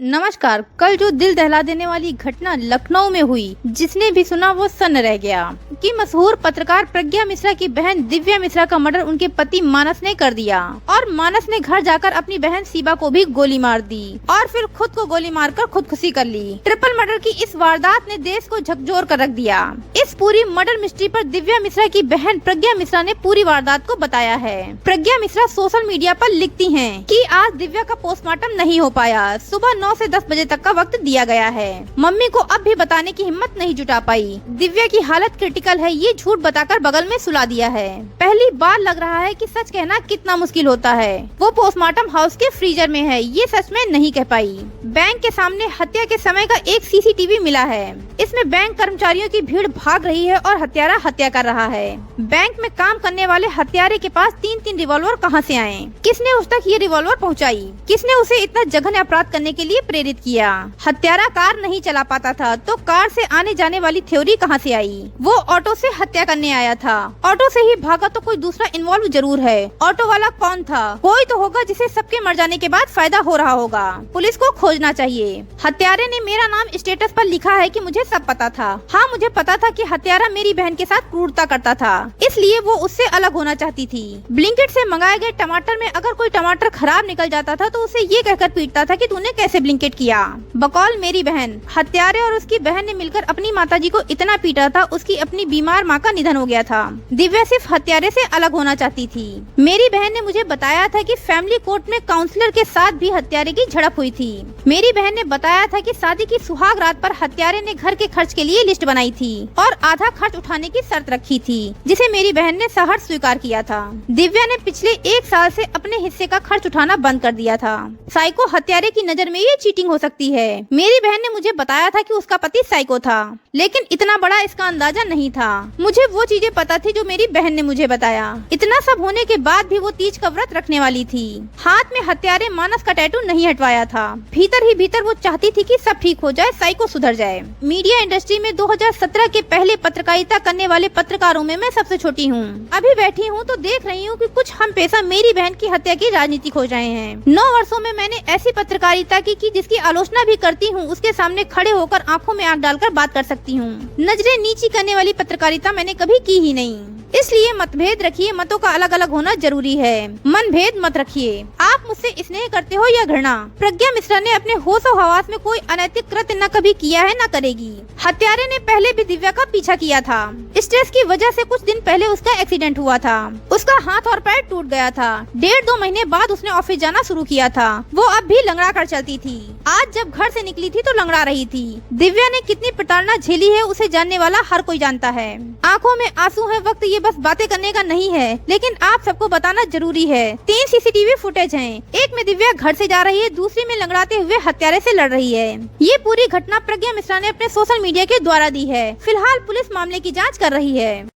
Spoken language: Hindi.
नमस्कार। कल जो दिल दहला देने वाली घटना लखनऊ में हुई, जिसने भी सुना वो सन्न रह गया कि मशहूर पत्रकार प्रज्ञा मिश्रा की बहन दिव्या मिश्रा का मर्डर उनके पति मानस ने कर दिया और मानस ने घर जाकर अपनी बहन शिवा को भी गोली मार दी और फिर खुद को गोली मारकर खुदकुशी कर ली। ट्रिपल मर्डर की इस वारदात ने देश को झकझोर कर रख दिया। इस पूरी मर्डर मिस्ट्री पर दिव्या मिश्रा की बहन प्रज्ञा मिश्रा ने पूरी वारदात को बताया है। प्रज्ञा मिश्रा सोशल मीडिया पर लिखती हैं कि आज दिव्या का पोस्टमार्टम नहीं हो पाया, सुबह 9 से 10 बजे तक का वक्त दिया गया है। मम्मी को अब भी बताने की हिम्मत नहीं जुटा पाई। दिव्या की हालत क्रिटिकल है, ये झूठ बताकर बगल में सुला दिया है। पहली बार लग रहा है कि सच कहना कितना मुश्किल होता है। वो पोस्टमार्टम हाउस के फ्रीजर में है, ये सच में नहीं कह पाई। बैंक के सामने हत्या के समय का एक सीसीटीवी मिला है। इसमें बैंक कर्मचारियों की भीड़ भाग रही है और हत्यारा हत्या कर रहा है। बैंक में काम करने वाले हत्यारे के पास 3-3 रिवॉल्वर कहां से आए? किसने उस तक ये रिवॉल्वर पहुंचाई? किसने उसे इतना जघन्य अपराध करने के लिए प्रेरित किया? हत्यारा कार नहीं चला पाता था तो कार से आने जाने वाली थ्योरी कहां से आई? वो ऑटो से हत्या करने आया था, ऑटो से ही भागा तो कोई दूसरा इन्वॉल्व जरूर है। ऑटो वाला कौन था? कोई तो होगा जिसे सबके मर जाने के बाद फायदा हो रहा होगा। पुलिस को खोजना चाहिए। हत्यारे ने मेरा नाम स्टेटस पर लिखा है कि मुझे सब पता था। हाँ, मुझे पता था कि हत्यारा मेरी बहन के साथ क्रूरता करता था, इसलिए वो उससे अलग होना चाहती थी। ब्लिंकिट से मंगाए गए टमाटर में अगर कोई टमाटर खराब निकल जाता था तो उसे ये कहकर पीटता था कि तूने कैसे ब्लिंकिट किया। बकौल मेरी बहन। हत्यारे और उसकी बहन ने मिलकर अपनी माताजी को इतना पीटा था, उसकी अपनी बीमार माँ का निधन हो गया था। दिव्या सिर्फ हत्यारे से अलग होना चाहती थी। मेरी बहन ने मुझे बताया था कि फैमिली कोर्ट में काउंसलर के साथ भी हत्यारे की झड़प हुई थी। मेरी बहन ने बताया था कि शादी की सुहाग रात पर हत्यारे ने घर के खर्च के लिए लिस्ट बनाई थी और आधा खर्च उठाने की शर्त रखी थी, जिसे मेरी बहन ने सहर्ष स्वीकार किया था। दिव्या ने पिछले 1 साल से अपने हिस्से का खर्च उठाना बंद कर दिया था। साइको हत्यारे की नजर में ये चीटिंग हो सकती है। मेरी बहन ने मुझे बताया था कि उसका पति साइको था, लेकिन इतना बड़ा इसका अंदाजा नहीं था। मुझे वो चीजें पता थी जो मेरी बहन ने मुझे बताया। इतना सब होने के बाद भी वो तीज का व्रत रखने वाली थी। हाथ में हत्यारे मानस का टैटू नहीं हटवाया था। भीतर ही भीतर वो चाहती थी कि सब ठीक हो जाए, साइको सुधर जाए। मीडिया इंडस्ट्री में 2017 के पहले पत्रकारिता करने वाले पत्रकारों में मैं सबसे छोटी हूँ। अभी बैठी हूँ तो देख रही हूँ कि कुछ हम पेशा मेरी बहन की हत्या की राजनीति खोज रहे हैं। 9 वर्षों में मैंने ऐसी पत्रकारिता की जिसकी आलोचना भी करती हूँ, उसके सामने खड़े होकर आंखों में आंख डालकर बात कर सकती हूँ। नजरें नीची करने वाली पत्रकारिता मैंने कभी की ही नहीं। इसलिए मतभेद रखिए, मतों का अलग अलग होना जरूरी है, मनभेद मत रखिए। आप मुझसे स्नेह करते हो या घृणा? प्रज्ञा मिश्रा ने अपने होश और हवास में कोई अनैतिक कृत्य न कभी किया है, न करेगी। हत्यारे ने पहले भी दिव्या का पीछा किया था। स्ट्रेस की वजह से कुछ दिन पहले उसका एक्सीडेंट हुआ था। उसका हाथ और पैर टूट गया था। 1.5-2 महीने बाद उसने ऑफिस जाना शुरू किया था। वो अब भी लंगड़ा कर चलती थी। आज जब घर से निकली थी तो लंगड़ा रही थी। दिव्या ने कितनी प्रताड़ना झेली है उसे जानने वाला हर कोई जानता है। आंखों में आंसू है, वक्त ये बस बातें करने का नहीं है, लेकिन आप सबको बताना जरूरी है। 3 सीसीटीवी फुटेज हैं। एक में दिव्या घर से जा रही है, दूसरी में लंगड़ाते हुए हत्यारे से लड़ रही है। ये पूरी घटना प्रज्ञा मिश्रा ने अपने सोशल मीडिया के द्वारा दी है। फिलहाल पुलिस मामले की जांच कर रही है।